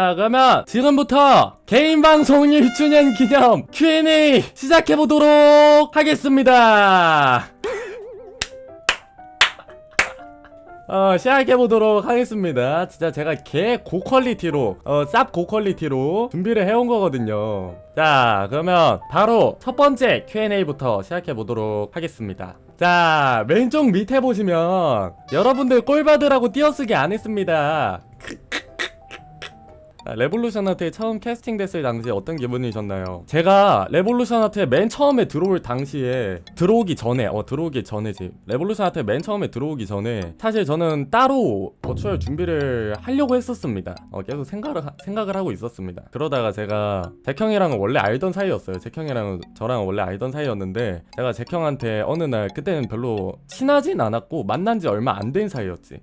자, 그러면 지금부터 개인 방송 1주년 기념 Q&A 시작해보도록 하겠습니다. 시작해보도록 하겠습니다. 진짜 제가 개 고퀄리티로 쌉 고퀄리티로 준비를 해온 거거든요. 자, 그러면 바로 첫 번째 Q&A부터 시작해보도록 하겠습니다. 자, 왼쪽 밑에 보시면 여러분들 꼴받으라고 띄어쓰기 안 했습니다. 레볼루션 하트에 처음 캐스팅 됐을 당시에 어떤 기분이셨나요? 제가 레볼루션 하트에 맨 처음에 들어오기 전에지. 레볼루션 하트에 맨 처음에 들어오기 전에 사실 저는 따로 버추얼 준비를 하려고 했었습니다. 계속 생각을 하고 있었습니다. 그러다가 제가 잭형이랑은 원래 알던 사이였어요. 잭형이랑은 저랑 원래 알던 사이였는데 제가 잭형한테 어느 날, 그때는 별로 친하진 않았고 만난 지 얼마 안 된 사이였지.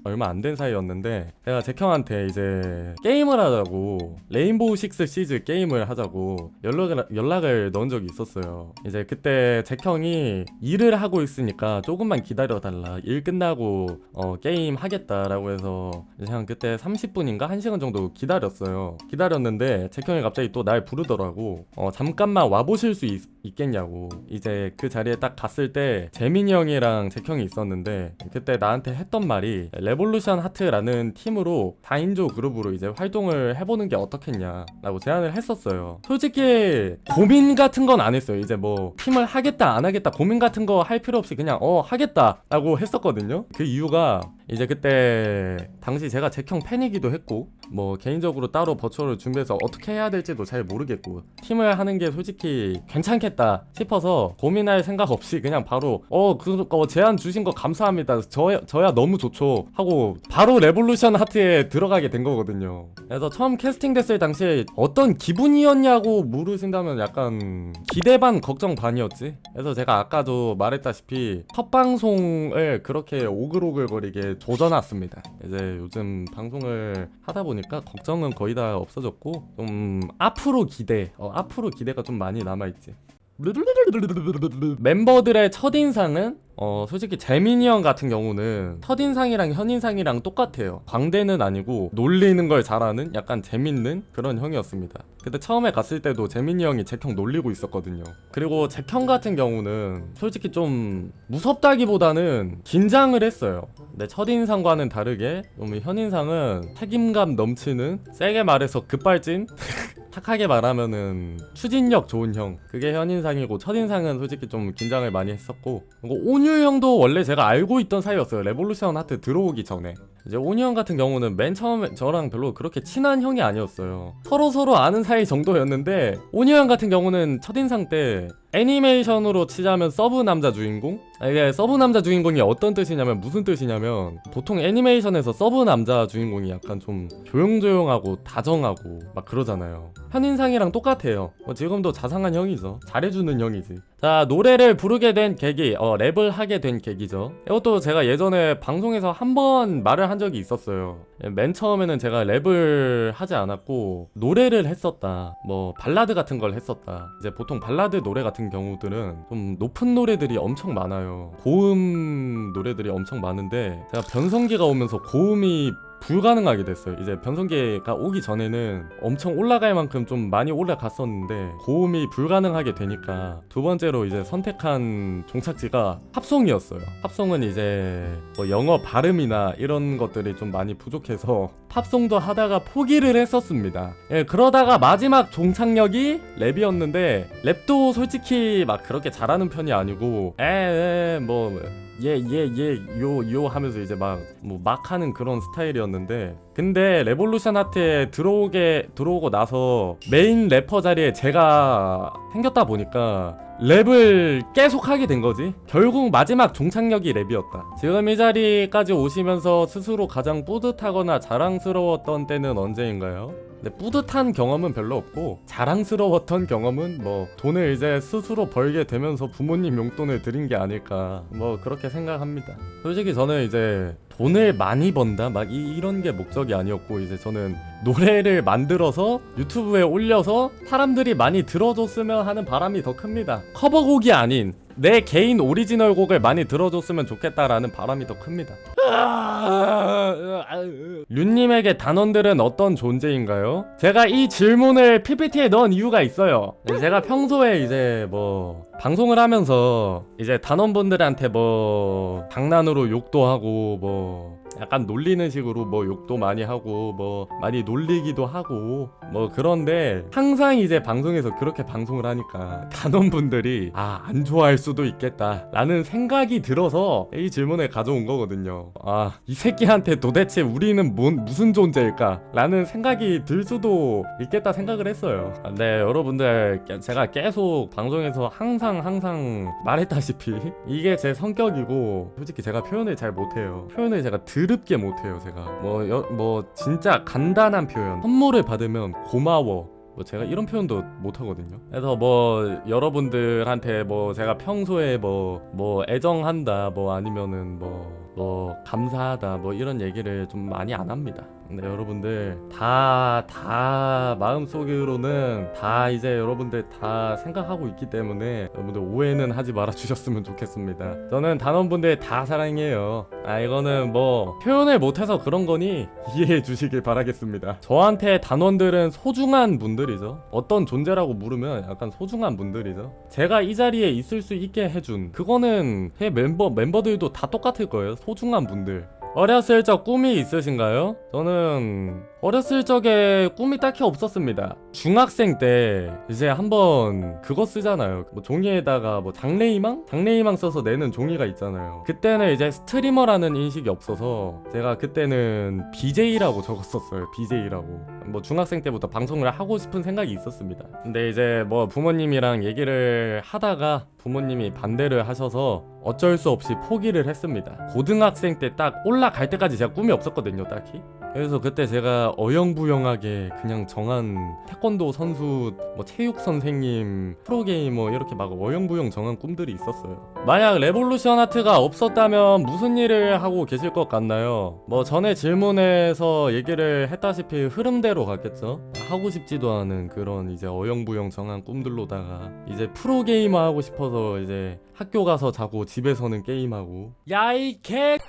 얼마 안 된 사이였는데 제가 잭형한테 이제 게임을 하자고, 레인보우 식스 시즈 게임을 하자고 연락을 넣은 적이 있었어요. 이제 그때 잭형이 일을 하고 있으니까 조금만 기다려달라, 일 끝나고 게임 하겠다라고 해서 그냥 그때 30분인가 1시간 정도 기다렸는데 잭형이 갑자기 또 날 부르더라고. 잠깐만 와보실 수 있겠냐고. 이제 그 자리에 딱 갔을 때 재민이 형이랑 잭형이 있었는데 그때 나한테 했던 말이 레볼루션 하트라는 팀으로 4인조 그룹으로 이제 활동을 해보는 게 어떻겠냐 라고 제안을 했었어요. 솔직히 고민 같은 건 안 했어요. 이제 뭐 팀을 하겠다 안 하겠다 고민 같은 거 할 필요 없이 그냥 하겠다 라고 했었거든요. 그 이유가 이제 그때 당시 제가 잭형 팬이기도 했고 뭐 개인적으로 따로 버추얼을 준비해서 어떻게 해야 될지도 잘 모르겠고 팀을 하는 게 솔직히 괜찮겠다 싶어서 고민할 생각 없이 그냥 바로 그거 제안 주신 거 감사합니다, 저야 너무 좋죠 하고 바로 레볼루션 하트에 들어가게 된 거거든요. 그래서 처음 캐스팅 됐을 당시에 어떤 기분이었냐고 물으신다면 약간 기대 반 걱정 반이었지. 그래서 제가 아까도 말했다시피 첫 방송을 그렇게 오글오글거리게 조져놨습니다. 이제 요즘 방송을 하다 보니까 걱정은 거의 다 없어졌고 좀 앞으로 기대가 좀 많이 남아있지. 멤버들의 첫인상은 솔직히 재민이 형 같은 경우는 첫인상이랑 현인상이랑 똑같아요. 광대는 아니고 놀리는 걸 잘하는 약간 재밌는 그런 형이었습니다. 근데 처음에 갔을 때도 재민이 형이 잭형 놀리고 있었거든요. 그리고 잭형 같은 경우는 솔직히 좀 무섭다기보다는 긴장을 했어요. 근데 첫인상과는 다르게 좀 현인상은 책임감 넘치는, 세게 말해서 급발진? 착하게 말하면은 추진력 좋은 형, 그게 현인상이고 첫인상은 솔직히 좀 긴장을 많이 했었고, 그리고 온유 형도 원래 제가 알고 있던 사이였어요. 레볼루션 하트 들어오기 전에. 이제 온유 형 같은 경우는 맨 처음에 저랑 별로 그렇게 친한 형이 아니었어요. 서로 아는 사이 정도였는데 온유 형 같은 경우는 첫인상 때 애니메이션으로 치자면 서브 남자 주인공? 이게 서브 남자 주인공이 어떤 뜻이냐면, 무슨 뜻이냐면 보통 애니메이션에서 서브 남자 주인공이 약간 좀 조용조용하고 다정하고 막 그러잖아요. 현인상이랑 똑같아요. 지금도 자상한 형이죠. 잘해주는 형이지. 자, 노래를 부르게 된 계기, 랩을 하게 된 계기죠. 이것도 제가 예전에 방송에서 한번 말을 한 적이 있었어요. 맨 처음에는 제가 랩을 하지 않았고 노래를 했었다, 뭐 발라드 같은 걸 했었다. 이제 보통 발라드 노래 같은 경우들은 좀 높은 노래들이 엄청 많아요. 고음 노래들이 엄청 많은데 제가 변성기가 오면서 고음이 불가능하게 됐어요. 이제 변성기가 오기 전에는 엄청 올라갈 만큼 좀 많이 올라갔었는데 고음이 불가능하게 되니까 두 번째로 이제 선택한 종착지가 팝송이었어요. 팝송은 이제 뭐 영어 발음이나 이런 것들이 좀 많이 부족해서 팝송도 하다가 포기를 했었습니다. 그러다가 마지막 종착역이 랩이었는데 랩도 솔직히 막 그렇게 잘하는 편이 아니고 요 하면서 이제 막 하는 그런 스타일이었는데, 근데 레볼루션 하트에 들어오고 나서 메인 래퍼 자리에 제가 생겼다 보니까 랩을 계속 하게 된 거지. 결국 마지막 종착역이 랩이었다. 지금 이 자리까지 오시면서 스스로 가장 뿌듯하거나 자랑스러웠던 때는 언제인가요? 근데 뿌듯한 경험은 별로 없고 자랑스러웠던 경험은 뭐 돈을 이제 스스로 벌게 되면서 부모님 용돈을 드린 게 아닐까, 뭐 그렇게 생각합니다. 솔직히 저는 이제 돈을 많이 번다 막 이런 게 목적이 아니었고, 이제 저는 노래를 만들어서 유튜브에 올려서 사람들이 많이 들어줬으면 하는 바람이 더 큽니다. 커버곡이 아닌 내 개인 오리지널 곡을 많이 들어줬으면 좋겠다라는 바람이 더 큽니다. 류님에게 단원들은 어떤 존재인가요? 제가 이 질문을 PPT에 넣은 이유가 있어요. 제가 평소에 이제 뭐 방송을 하면서 이제 단원분들한테 뭐 장난으로 욕도 하고 뭐 약간 놀리는 식으로 뭐 욕도 많이 하고 뭐 많이 놀리기도 하고 뭐 그런데 항상 이제 방송에서 그렇게 방송을 하니까 단원분들이 안 좋아할 수도 있겠다 라는 생각이 들어서 이 질문을 가져온 거거든요. 이 새끼한테 도대체 우리는 무슨 존재일까 라는 생각이 들 수도 있겠다 생각을 했어요. 네, 여러분들 제가 계속 방송에서 항상 말했다시피 이게 제 성격이고 솔직히 제가 표현을 잘 못해요. 표현을 제가 드럽게 못해요. 제가 뭐 진짜 간단한 표현, 선물을 받으면 고마워, 뭐 제가 이런 표현도 못하거든요. 그래서 뭐 여러분들한테 뭐 제가 평소에 뭐 애정한다 뭐 아니면은 뭐 감사하다 뭐 이런 얘기를 좀 많이 안 합니다. 근데 여러분들 다 마음속으로는 다 이제 여러분들 다 생각하고 있기 때문에 여러분들 오해는 하지 말아 주셨으면 좋겠습니다. 저는 단원분들 다 사랑해요. 이거는 뭐 표현을 못해서 그런 거니 이해해 주시길 바라겠습니다. 저한테 단원들은 소중한 분들이죠. 어떤 존재라고 물으면 약간 소중한 분들이죠. 제가 이 자리에 있을 수 있게 해준 그거는 제 멤버들도 다 똑같을 거예요. 소중한 분들. 어렸을 적 꿈이 있으신가요? 저는 어렸을 적에 꿈이 딱히 없었습니다. 중학생 때 이제 한번 그거 쓰잖아요. 뭐 종이에다가 뭐 장래희망 써서 내는 종이가 있잖아요. 그때는 이제 스트리머라는 인식이 없어서 제가 그때는 BJ라고 적었었어요. BJ라고. 뭐 중학생 때부터 방송을 하고 싶은 생각이 있었습니다. 근데 이제 뭐 부모님이랑 얘기를 하다가 부모님이 반대를 하셔서 어쩔 수 없이 포기를 했습니다. 고등학생 때 딱 올라갈 때까지 제가 꿈이 없었거든요, 딱히. 그래서 그때 제가 어영부영하게 그냥 정한 태권도 선수, 뭐 체육 선생님, 프로게이머 이렇게 막 어영부영 정한 꿈들이 있었어요. 만약 레볼루션 하트가 없었다면 무슨 일을 하고 계실 것 같나요? 뭐 전에 질문에서 얘기를 했다시피 흐름대로 갔겠죠? 하고 싶지도 않은 그런 이제 어영부영 정한 꿈들로다가 이제 프로게이머 하고 싶어서 이제 학교 가서 자고 집에서는 게임하고. 야이 개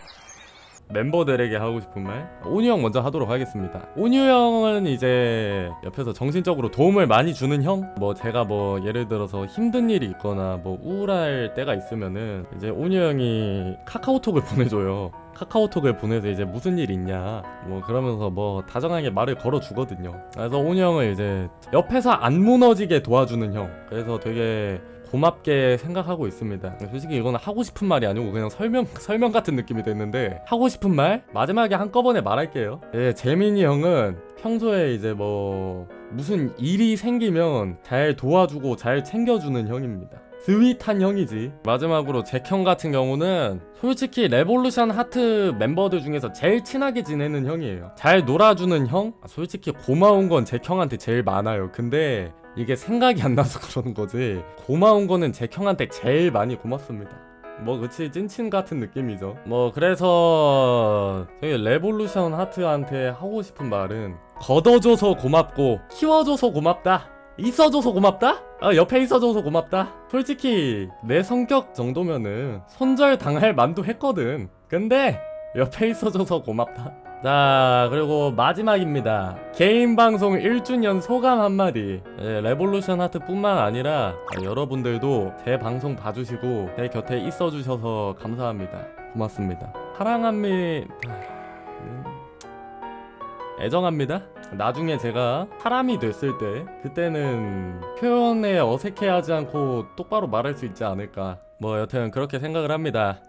멤버들에게 하고 싶은 말? 온유 형 먼저 하도록 하겠습니다. 온유 형은 이제 옆에서 정신적으로 도움을 많이 주는 형? 뭐 제가 뭐 예를 들어서 힘든 일이 있거나 뭐 우울할 때가 있으면은 이제 온유 형이 카카오톡을 보내줘요. 카카오톡을 보내서 이제 무슨 일 있냐 뭐 그러면서 뭐 다정하게 말을 걸어주거든요. 그래서 온유 형을 이제 옆에서 안 무너지게 도와주는 형. 그래서 되게 고맙게 생각하고 있습니다. 솔직히 이거는 하고 싶은 말이 아니고 그냥 설명 같은 느낌이 됐는데, 하고 싶은 말 마지막에 한꺼번에 말할게요. 재민이 형은 평소에 이제 뭐 무슨 일이 생기면 잘 도와주고 잘 챙겨주는 형입니다. 스윗한 형이지. 마지막으로 잭형 같은 경우는 솔직히 레볼루션 하트 멤버들 중에서 제일 친하게 지내는 형이에요. 잘 놀아주는 형? 솔직히 고마운 건 잭형한테 제일 많아요. 근데 이게 생각이 안 나서 그러는 거지, 고마운 거는 잭형한테 제일 많이 고맙습니다. 뭐 그치, 찐친 같은 느낌이죠. 뭐 그래서 저희 레볼루션 하트한테 하고 싶은 말은 걷어줘서 고맙고 키워줘서 고맙다, 있어줘서 고맙다? 옆에 있어줘서 고맙다. 솔직히 내 성격 정도면은 손절당할 만도 했거든. 근데 옆에 있어줘서 고맙다. 자, 그리고 마지막입니다. 개인 방송 1주년 소감 한마디. 레볼루션 하트 뿐만 아니라 여러분들도 제 방송 봐주시고 제 곁에 있어주셔서 감사합니다. 고맙습니다. 사랑합니다. 애정합니다. 나중에 제가 사람이 됐을 때 그때는 표현에 어색해하지 않고 똑바로 말할 수 있지 않을까. 뭐 여튼 그렇게 생각을 합니다.